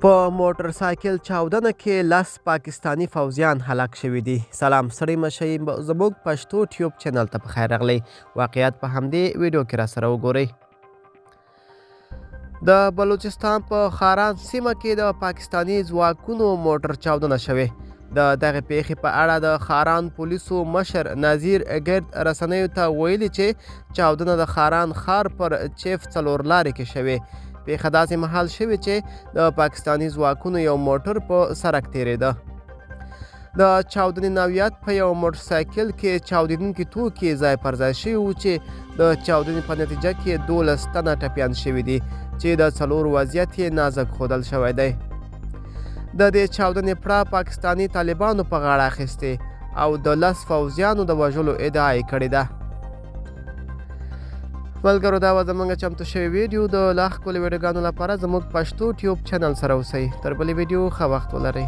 په موټر سایکل چاودنه کې 10 پاکستاني فوجیان هلاک شوي دي. سلام ستړي مشئ، زموږ پښتو ټیوب چینل ته په خیر راغلی. واقعیت په همدې ویډیو کې راسره وګورئ. د بلوچستان په خاران سیمه کې د پاکستاني ځواکونو موټر چاودنه شوې. د دغه پیښې په اړه د خاران پولیسو مشر نظیر ګرد رسنیو ته ویلي چې چاودنه د خاران ښار پر چیف څلور لارې کې شوې. پیښه داسې مهال شوې چې د پاکستاني ځواکونو یو موټر په سړک تېرېده. د چاودنې نوعیت په یو موټر سایکل کې چاودېدونکي توکي ځای پر ځای شوي وو چې د چاودنې په نتیجه کې 12 تنه ټپیان شوي دي چې د 4 وضعیت یې نازک ښودل شوی دی. د دې چاودنې پړه پاکستاني طالبانو په غاړه اخیستې او د 10 فوجیانو د وژلو ادعا یې کړې ده. ملګرو، دا وه زموږ چمتو شوې ویډیو. د لا ښکلو ویډیوګانو لپاره زموږ پښتو ټیوب چینل سره اوسئ. تر بلې ویډیو ښه وخت ولرئ.